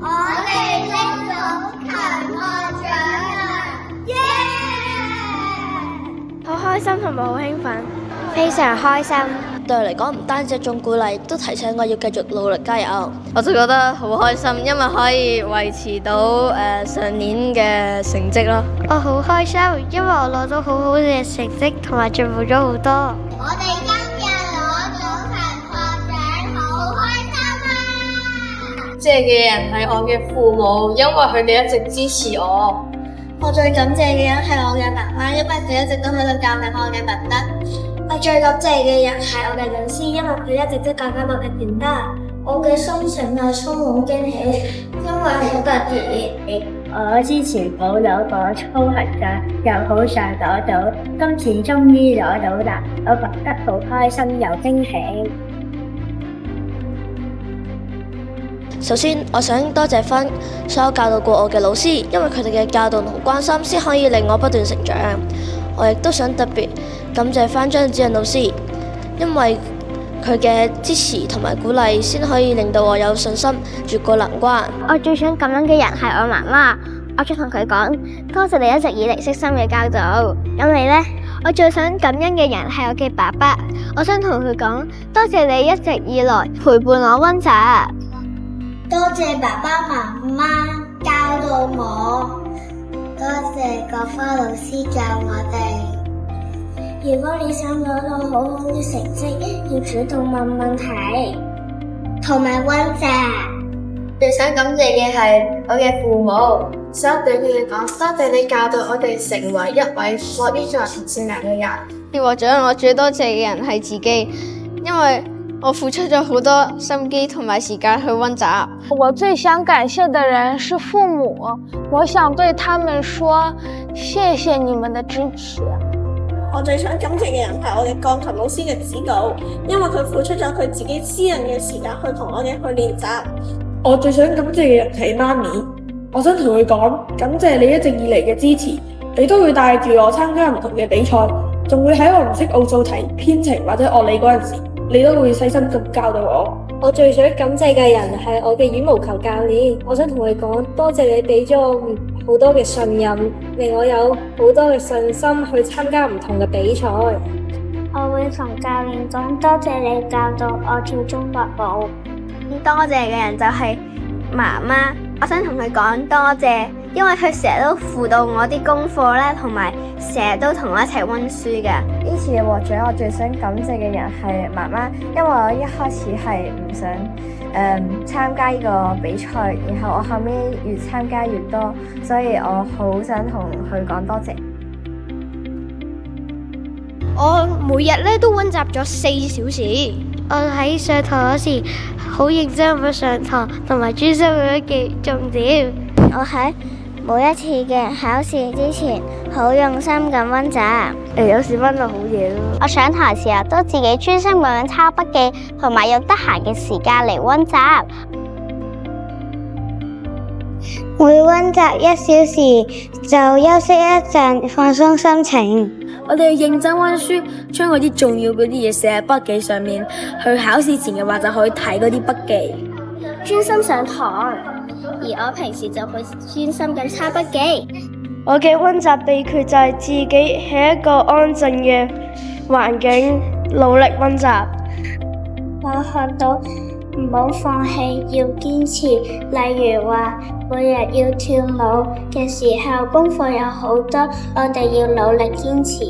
我哋拎到強項獎啊！耶！好開心同埋好興奮，非常開心。對我嚟講，唔單止一種鼓勵，都提醒我要繼續努力加油。我就覺得好開心，因為可以維持到上年嘅成績咯。我好開心，因為我攞到好好嘅成績，同埋進步咗好多。我哋今日攞到強項獎，好開心啊！感謝嘅人係我嘅父母，因為佢哋一直支持我。我最感謝嘅人係我嘅媽媽，因為佢一直都喺度教緊我嘅品德。我最感謝嘅人係我嘅老師，因為佢一直都教緊我嘅品德。我嘅心情係充滿驚喜，因為好特別。我之前冇攞過操行㗎，又好想攞到，今次終於攞到啦，我覺得好開心又驚喜。首先，我想多謝返所有教導過我嘅老師，因為佢哋嘅教導同關心，先可以令我不斷成長。我亦都想特別感謝返張子仁老師，因為佢嘅支持同埋鼓勵，先可以令到我有信心越過難關。我最想感恩嘅人係我媽媽，我想同佢講，多謝你一直以嚟悉心嘅教導。咁你呢？我最想感恩嘅人係我嘅爸爸，我想同佢講，多謝你一直以來陪伴我溫習。多謝爸爸媽媽教導我，多謝各科老師教我哋。如果你想攞到好好嘅成績，要主動問問題，同埋溫習。最想感謝嘅係我嘅父母，想對佢哋講，多謝你教導我哋成為一位樂於助人同善良嘅人。要獲獎，我最多謝嘅人係自己，因為我付出咗好多心機同埋時間去溫習。我最想感謝的人是父母，我想對他們說，謝謝你們的支持。我最想感謝嘅人係我嘅鋼琴老師嘅指導，因為佢付出咗佢自己私人嘅時間去同我哋去練習。我最想感謝嘅人係媽咪，我想同佢講，感謝你一直以嚟嘅支持，你都會帶住我參加唔同嘅比賽，仲會喺我唔識奧數題、編程或者樂理嗰陣時，你都會細心咁教導我。我最想感謝嘅人係我嘅羽毛球教練，我想同佢講，多謝你俾咗我好多嘅信任，令我有好多嘅信心去參加唔同嘅比賽。我會同教練講，多謝你教導我跳中國舞。多謝嘅人就係媽媽，我想同佢講多謝，因為佢成日都輔導我啲功課咧，同埋成日都同我一齊溫書嘅。呢次嘅獲獎，我最想感謝嘅人係媽媽，因為我一開始係唔想參加呢個比賽，然後我後尾越參加越多，所以我好想同佢講多謝。我每日咧都溫習咗4小時。我喺上堂嗰時好認真咁上堂，同埋專心咁記重點。我喺每一次嘅考試之前，好用心咁溫習。有時溫到好夜咯。我上堂時候都自己專心咁樣抄筆記，同埋用得閒嘅時間嚟溫習。每溫習1小時就休息一陣，放鬆心情。我哋要認真溫書，將嗰啲重要嗰啲嘢寫喺筆記上面，去考試前嘅話就可以睇嗰啲筆記。專心上堂，而我平時就會專心咁抄筆記。我嘅溫習秘訣就係自己喺一個安靜嘅環境努力溫習。我學到唔好放棄，要堅持。例如話，每日要跳舞嘅時候，功課有好多，我哋要努力堅持。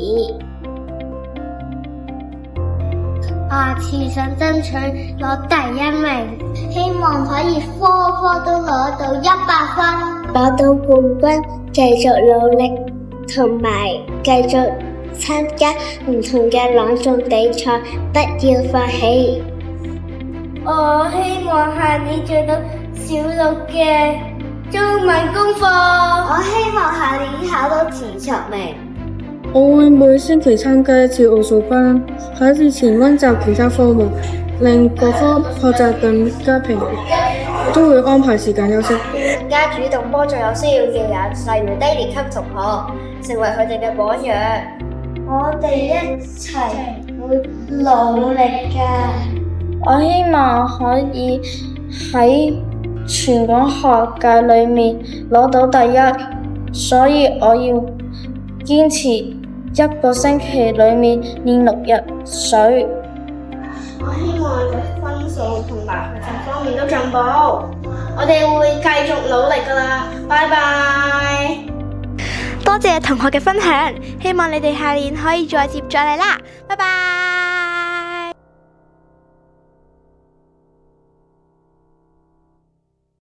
下次想爭取攞第1名，希望可以科科都攞到100分，攞到冠軍。繼續努力，同埋繼續參加唔同嘅朗誦比賽，不要放棄。我希望下年做到小6嘅中文功課。我希望下年考到前10名。我會每星期參加一次奧數班，考試前溫習其他科目，令各科學習更加平衡。都會安排時間休息。更加主動幫助有需要嘅人，例如低年級同學，成為佢哋嘅榜樣。我哋一齊會努力㗎。我希望可以喺全港學界裏面攞到第一，所以我要堅持一個星期裏面練6日水。我希望你嘅分數同埋學習方面都進步，我哋會繼續努力㗎喇，拜拜。多謝同學嘅分享，希望你哋下年可以再接再厲啦，拜拜。